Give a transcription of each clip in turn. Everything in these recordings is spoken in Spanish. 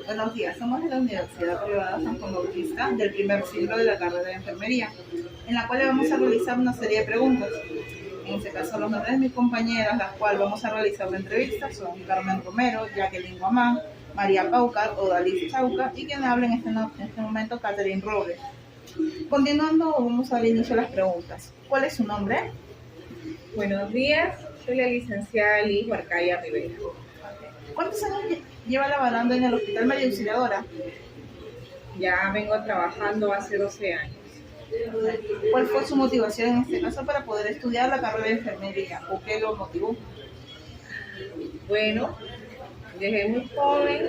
Buenos días, somos de la Universidad Privada San Juan Bautista del primer ciclo de la carrera de enfermería, en la cual le vamos a realizar una serie de preguntas. En este caso, los nombres de mis compañeras, las cuales vamos a realizar la entrevista, son Carmen Romero, Jacqueline Guamán, María Paucar, Odalis Chauca y quien habla en este momento, Catherine Robles. Continuando, vamos a dar inicio a las preguntas. ¿Cuál es su nombre? Buenos días, soy la licenciada Liz Huarcaya Rivera. ¿Cuántos años lleva laborando en el Hospital María Auxiliadora? Ya vengo trabajando hace 12 años. ¿Cuál fue su motivación en este caso para poder estudiar la carrera de enfermería? ¿O qué lo motivó? Bueno, desde muy joven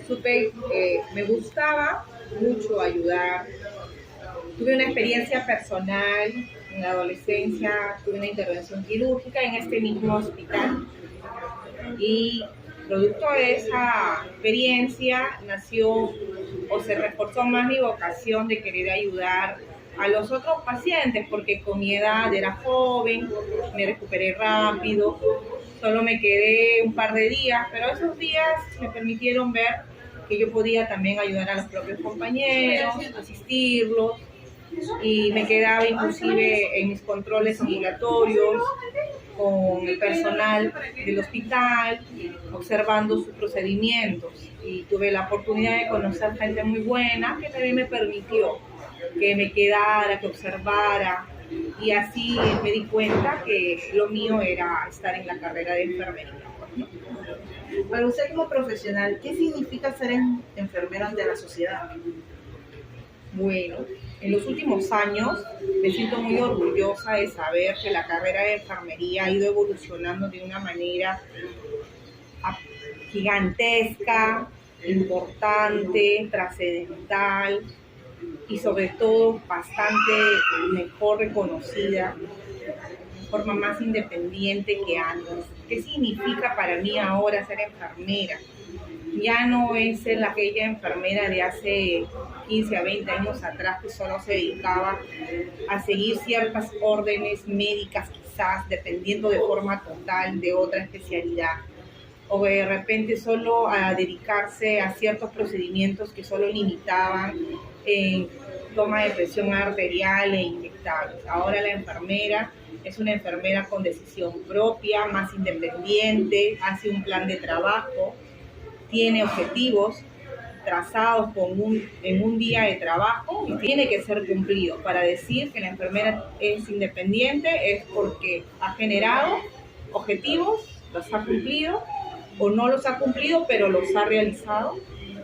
supe que me gustaba mucho ayudar. Tuve una experiencia personal en la adolescencia, tuve una intervención quirúrgica en este mismo hospital y producto de esa experiencia nació o se reforzó más mi vocación de querer ayudar a los otros pacientes, porque con mi edad era joven, me recuperé rápido, solo me quedé un par de días, pero esos días me permitieron ver que yo podía también ayudar a los propios compañeros, asistirlos, y me quedaba inclusive en mis controles ambulatorios con el personal del hospital, observando sus procedimientos, y tuve la oportunidad de conocer gente muy buena que también me permitió que me quedara, que observara, y así me di cuenta que lo mío era estar en la carrera de enfermería. Para usted como profesional, ¿qué significa ser enfermero ante la sociedad? Bueno, en los últimos años me siento muy orgullosa de saber que la carrera de enfermería ha ido evolucionando de una manera gigantesca, importante, trascendental y sobre todo bastante mejor reconocida, de forma más independiente que antes. ¿Qué significa para mí ahora ser enfermera? Ya no es ser aquella enfermera de hace 15 a 20 años atrás que solo se dedicaba a seguir ciertas órdenes médicas, quizás dependiendo de forma total de otra especialidad, o de repente solo a dedicarse a ciertos procedimientos que solo limitaban en toma de presión arterial e inyectables. Ahora la enfermera es una enfermera con decisión propia, más independiente, hace un plan de trabajo, tiene objetivos trazados en un día de trabajo y tiene que ser cumplido. Para decir que la enfermera es independiente es porque ha generado objetivos, los ha cumplido o no los ha cumplido, pero los ha realizado.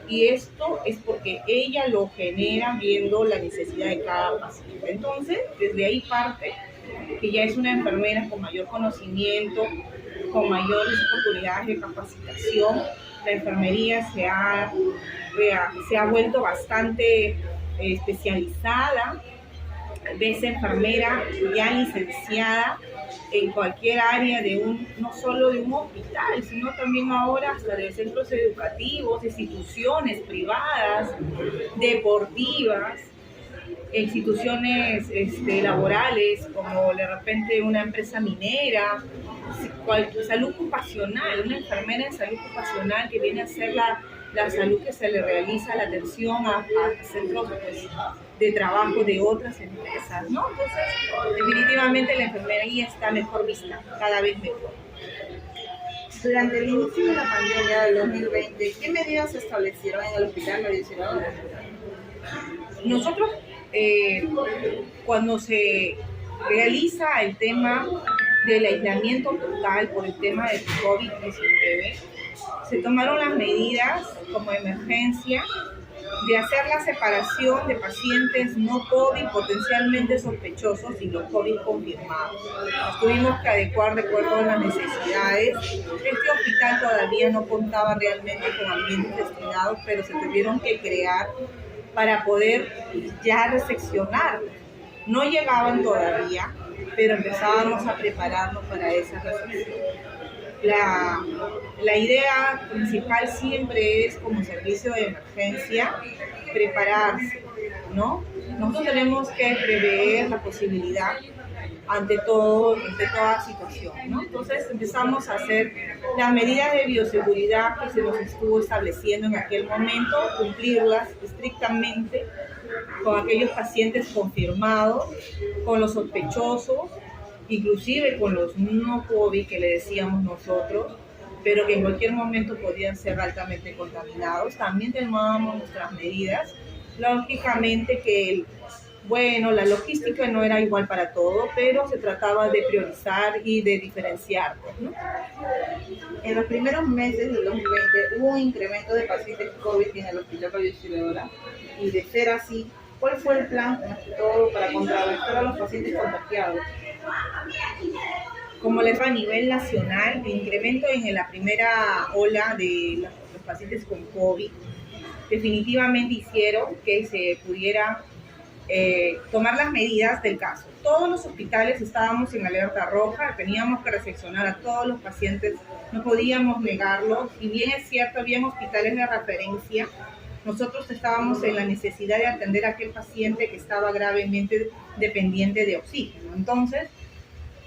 Y esto es porque ella lo genera viendo la necesidad de cada paciente. Entonces, desde ahí parte que ya es una enfermera con mayor conocimiento, con mayores oportunidades de capacitación. La enfermería se ha vuelto bastante especializada. Ves enfermera ya licenciada en cualquier área no solo de un hospital, sino también ahora hasta de centros educativos, instituciones privadas, deportivas, instituciones laborales, como de repente una empresa minera, salud ocupacional, una enfermera en salud ocupacional que viene a ser la salud que se le realiza, la atención a centros de trabajo de otras empresas, ¿no? Entonces, definitivamente la enfermería está mejor vista, cada vez mejor. Durante el inicio de la pandemia del 2020, ¿qué medidas se establecieron en el Hospital María Auxiliadora? Nosotros, cuando se realiza el tema del aislamiento total por el tema del COVID-19, se tomaron las medidas como emergencia de hacer la separación de pacientes no COVID potencialmente sospechosos y los COVID confirmados. Nos tuvimos que adecuar de acuerdo a las necesidades. Este hospital todavía no contaba realmente con ambientes destinados, pero se tuvieron que crear para poder ya reseccionar. No llegaban todavía, pero empezábamos a prepararnos para esa resección. La idea principal siempre es, como servicio de emergencia, prepararse, ¿no? Nosotros tenemos que prever la posibilidad ante toda situación, ¿no? Entonces empezamos a hacer las medidas de bioseguridad que se nos estuvo estableciendo en aquel momento, cumplirlas estrictamente con aquellos pacientes confirmados, con los sospechosos, inclusive con los no COVID que le decíamos nosotros, pero que en cualquier momento podían ser altamente contaminados. También tomábamos nuestras medidas. Lógicamente que la logística no era igual para todo, pero se trataba de priorizar y de diferenciar, ¿no? En los primeros meses del 2020 hubo un incremento de pacientes COVID en el Hospital María Auxiliadora, y de ser así, ¿cuál fue el plan, más que todo, para contrarrestar a los pacientes contagiados? Como les va a nivel nacional, el incremento en la primera ola de los pacientes con COVID definitivamente hicieron que se pudiera tomar las medidas del caso. Todos los hospitales estábamos en alerta roja, teníamos que recepcionar a todos los pacientes, no podíamos negarlos, y bien es cierto, había hospitales de referencia, nosotros estábamos en la necesidad de atender a aquel paciente que estaba gravemente dependiente de oxígeno. Entonces,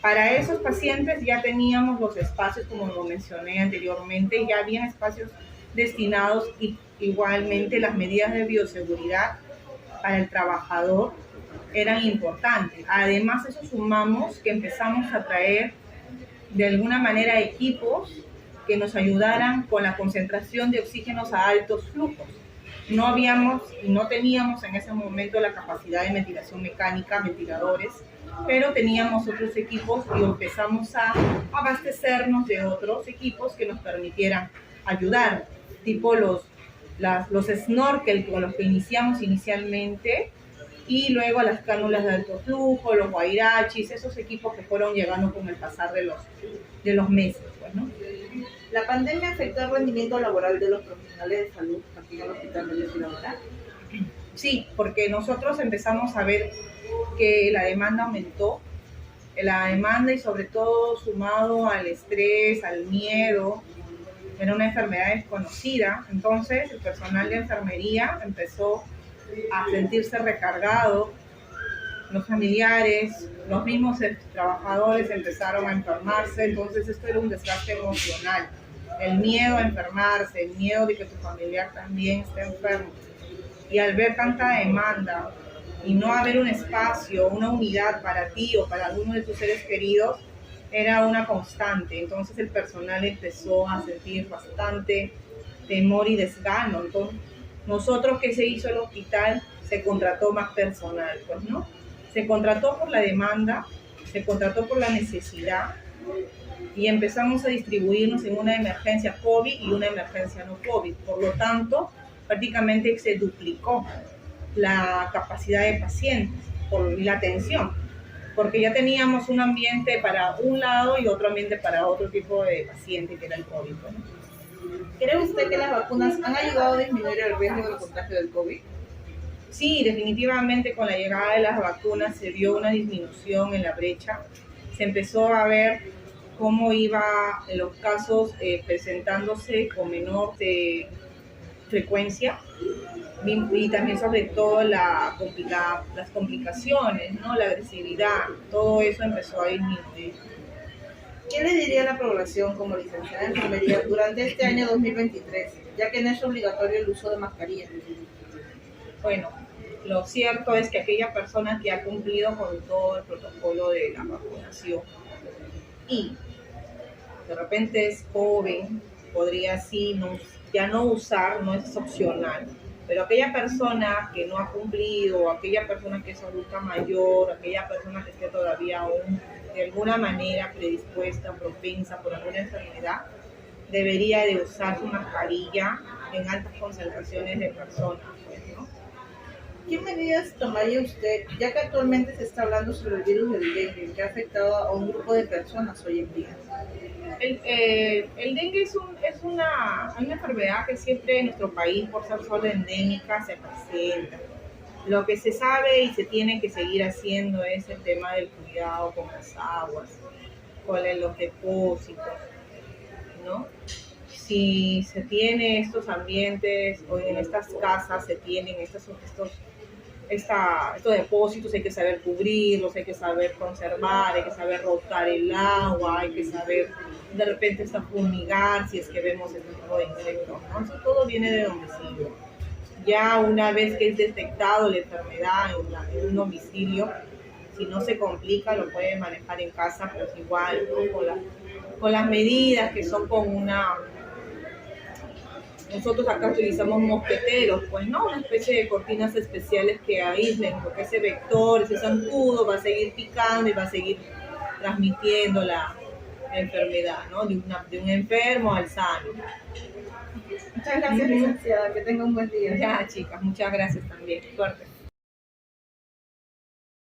para esos pacientes ya teníamos los espacios, como lo mencioné anteriormente, ya habían espacios destinados, y igualmente las medidas de bioseguridad para el trabajador eran importantes. Además, eso sumamos que empezamos a traer de alguna manera equipos que nos ayudaran con la concentración de oxígenos a altos flujos. No habíamos y no teníamos en ese momento la capacidad de ventilación mecánica, ventiladores, pero teníamos otros equipos y empezamos a abastecernos de otros equipos que nos permitieran ayudar, tipo los snorkel con los que iniciamos inicialmente, y luego las cánulas de alto flujo, los guairachis, esos equipos que fueron llegando con el pasar de los meses, pues, ¿no? ¿La pandemia afectó el rendimiento laboral de los profesionales de salud aquí en el Hospital María Auxiliadora? Sí, porque nosotros empezamos a ver que la demanda aumentó, y sobre todo sumado al estrés, al miedo. Era una enfermedad desconocida, entonces el personal de enfermería empezó a sentirse recargado, los familiares, los mismos trabajadores empezaron a enfermarse, entonces esto era un desgaste emocional, el miedo a enfermarse, el miedo de que tu familiar también esté enfermo, y al ver tanta demanda y no haber un espacio, una unidad para ti o para alguno de tus seres queridos, era una constante. Entonces el personal empezó a sentir bastante temor y desgano. Entonces, nosotros, ¿qué se hizo en el hospital? Se contrató más personal, pues, ¿no? Se contrató por la demanda, se contrató por la necesidad, y empezamos a distribuirnos en una emergencia COVID y una emergencia no COVID. Por lo tanto, prácticamente se duplicó la capacidad de pacientes y la atención, porque ya teníamos un ambiente para un lado y otro ambiente para otro tipo de paciente, que era el COVID, ¿no? ¿Cree usted que las vacunas han ayudado a disminuir el riesgo del contagio del COVID? Sí, definitivamente con la llegada de las vacunas se vio una disminución en la brecha. Se empezó a ver cómo iba los casos presentándose con menor frecuencia, y también sobre todo las complicaciones, ¿no? La agresividad, todo eso empezó a disminuir. ¿Qué le diría a la población como licenciada en enfermería durante este año 2023, ya que no es obligatorio el uso de mascarillas? Bueno, lo cierto es que aquella persona que ha cumplido con todo el protocolo de la vacunación y de repente es joven, podría así ya no usar, no es opcional. Pero aquella persona que no ha cumplido, aquella persona que es adulta mayor, aquella persona que esté todavía aún de alguna manera predispuesta, propensa por alguna enfermedad, debería de usar su mascarilla en altas concentraciones de personas, pues, ¿no? ¿Qué medidas tomaría usted, ya que actualmente se está hablando sobre el virus del dengue, que ha afectado a un grupo de personas hoy en día? El dengue es una enfermedad que siempre en nuestro país, por ser solo endémica, se presenta. Lo que se sabe y se tiene que seguir haciendo es el tema del cuidado con las aguas, con los depósitos, ¿no? Si se tiene estos ambientes o en estas casas se tienen estos estos depósitos hay que saber cubrirlos, hay que saber conservar, hay que saber rotar el agua, hay que saber de repente hasta fumigar si es que vemos este tipo de insectos, ¿no? Eso todo viene de domicilio. Ya una vez que es detectado la enfermedad en un domicilio, si no se complica, lo puede manejar en casa, pues igual, ¿no? Con las medidas que son con una... Nosotros acá utilizamos mosqueteros, pues no, una especie de cortinas especiales que aíslen, porque ese vector, ese zancudo va a seguir picando y va a seguir transmitiendo la enfermedad, ¿no? De un enfermo al sano. Muchas gracias, licenciada. Que tenga un buen día. Ya, chicas, muchas gracias también. Suerte.